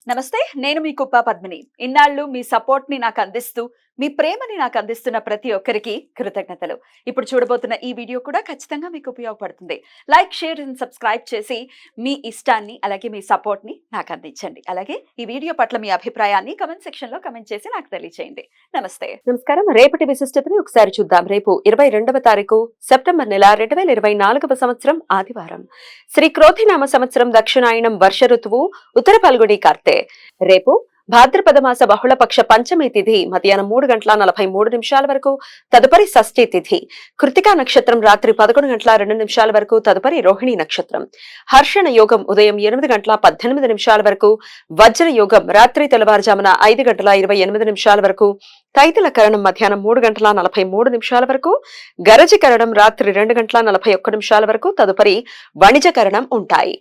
నమస్తే. నేను మీ కుప్ప పద్మిని. ఇన్నాళ్ళు మీ సపోర్ట్‌ని నాకందిస్తూ, మీ ప్రేమని నాకందిస్తున్న ప్రతి ఒక్కరికి కృతజ్ఞతలు. ఇప్పుడు చూడబోతున్న ఈ వీడియో కూడా ఖచ్చితంగా మీకు ఉపయోగపడుతుంది. లైక్, షేర్ అండ్ సబ్స్క్రైబ్ చేసి మీ ఇష్టాన్ని, అలాగే మీ సపోర్ట్‌ని నాకందించండి. అలాగే ఈ వీడియో పట్ల మీ అభిప్రాయాన్ని కామెంట్ సెక్షన్‌లో కామెంట్ చేసి నాకు తెలియజేయండి. నమస్తే. నమస్కారం. రేపటి విశిష్టతని ఒకసారి చూద్దాం. రేపు 22వ తారీఖు సెప్టెంబర్ నెల 2024వ సంవత్సరం ఆదివారం. శ్రీ క్రోధినామ సంవత్సరం దక్షిణాయనం వర్ష ఋతువు ఉత్తర ఫల్గుని కార్తె. రేపు భాద్రపద మాస బహుళపక్ష పంచమి తిథి మధ్యాహ్నం 3:43 వరకు, తదుపరి షష్ఠి తిథి. కృతికా నక్షత్రం రాత్రి 11:02 వరకు, తదుపరి రోహిణి నక్షత్రం. హర్షణ యోగం ఉదయం 8:18 వరకు, వజ్ర యోగం రాత్రి తెల్లవారుజామున 5:28 వరకు, తైతల కరణం మధ్యాహ్నం 3:43 వరకు, గరజ కరణం రాత్రి 2:41 వరకు, తదుపరి వణిజ కరణం ఉంటాయి.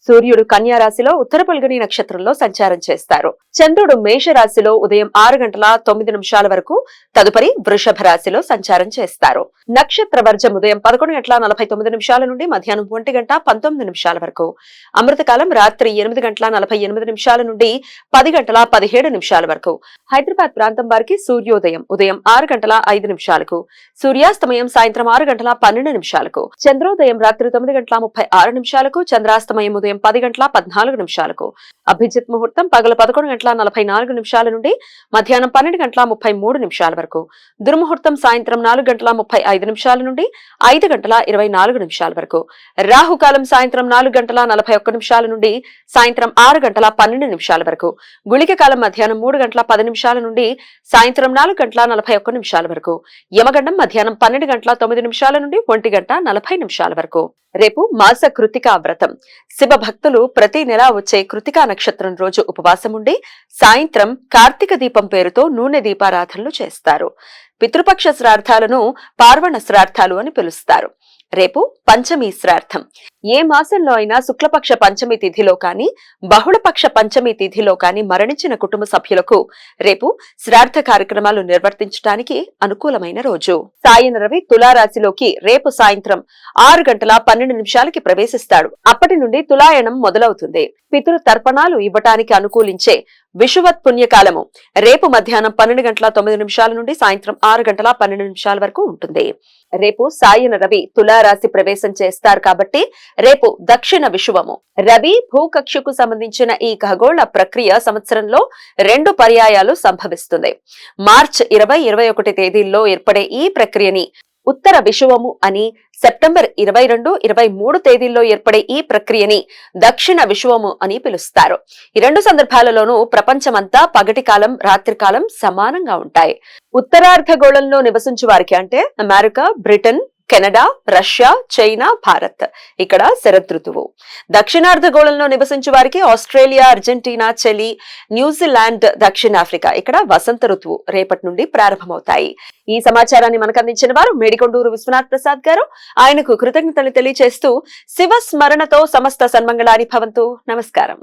సూర్యుడు కన్యా రాశిలో ఉత్తర పల్గొని నక్షత్రంలో సంచారం చేస్తారు. చంద్రుడు మేష రాశిలో ఉదయం 6:09 వరకు, తదుపరి వృషభ రాశిలో సంచారం చేస్తారు. నక్షత్ర వర్జం ఉదయం 11:49 నుండి మధ్యాహ్నం 1:19 వరకు. అమృతకాలం రాత్రి 8:48 నుండి 10:17 వరకు. హైదరాబాద్ ప్రాంతం వారికి సూర్యోదయం ఉదయం 6:05 సూర్యాస్తమయం సాయంత్రం 6:12 చంద్రోదయం రాత్రి 9:36 చంద్రాస్తమయం ఉదయం 10:14 అభిజిత్ ముహూర్తం పగలు 11:44 నుండి మధ్యాహ్నం 12:33 వరకు. దుర్ముహూర్తం సాయంత్రం 4:35 నుండి 5:24 వరకు. రాహుకాలం సాయంత్రం 4:41 నుండి సాయంత్రం 6:12 వరకు. గుళిక కాలం మధ్యాహ్నం 3:10 నుండి సాయంత్రం 4:41 వరకు. యమగండం మధ్యాహ్నం 12:09 నుండి 1:40 వరకు. రేపు మాస కృతికా వ్రతం. శివ భక్తులు ప్రతి నెలా వచ్చే కృతికా నక్షత్రం రోజు ఉపవాసం ఉండి సాయంత్రం కార్తీక దీపం పేరుతో నూనె దీపారాధనలు చేస్తారు. పితృపక్ష శ్రార్థాలను పార్వణ శ్రార్థాలు అని పిలుస్తారు. రేపు పంచమి శ్రార్థం. ఏ మాసంలో అయినా శుక్లపక్ష పంచమి తిథిలో కాని బహుళపక్ష పంచమి తిథిలో కాని మరణించిన కుటుంబ సభ్యులకు రేపు శ్రార్థ కార్యక్రమాలు నిర్వర్తించడానికి అనుకూలమైన రోజు. సాయన రవి తులారాశిలోకి రేపు సాయంత్రం 6:12 ప్రవేశిస్తాడు. అప్పటి నుండి తులాయనం మొదలవుతుంది. పితృ తర్పణాలు ఇవ్వటానికి అనుకూలించే విషువత్ పుణ్యకాలము రేపు మధ్యాహ్నం 12:09 నుండి సాయంత్రం 6:12 వరకు ఉంటుంది. రేపు సాయన రవి తులారాశి ప్రవేశం చేస్తారు కాబట్టి రేపు దక్షిణ విషువము. రవి భూకక్షకు సంబంధించిన ఈ ఖగోళ ప్రక్రియ సంవత్సరంలో 2 పర్యాయాలు సంభవిస్తుంది. మార్చ్ 20-21 తేదీల్లో ఏర్పడే ఈ ప్రక్రియని ఉత్తర విషువము అని, సెప్టెంబర్ 22-23 తేదీల్లో ఏర్పడే ఈ ప్రక్రియని దక్షిణ విషువము అని పిలుస్తారు. ఈ 2 సందర్భాలలోనూ ప్రపంచమంతా పగటి కాలం రాత్రి కాలం సమానంగా ఉంటాయి. ఉత్తరార్ధగోళంలో నివసించు వారికి అంటే America, Britain, Canada, Russia, China, Bharat ఇక్కడ శరదృతువు. దక్షిణార్ధగోళంలో నివసించే వారికి ఆస్ట్రేలియా, అర్జెంటీనా, చిలీ, న్యూజిలాండ్, దక్షిణాఫ్రికా ఇక్కడ వసంత ఋతువు రేపటి నుండి ప్రారంభమవుతాయి. ఈ సమాచారాన్ని మనకు అందించిన వారు మేడికొండూరు విశ్వనాథ్ ప్రసాద్ గారు. ఆయనకు కృతజ్ఞతలు తెలియజేస్తూ శివ స్మరణతో సమస్త సన్మంగళాని భవంతు. నమస్కారం.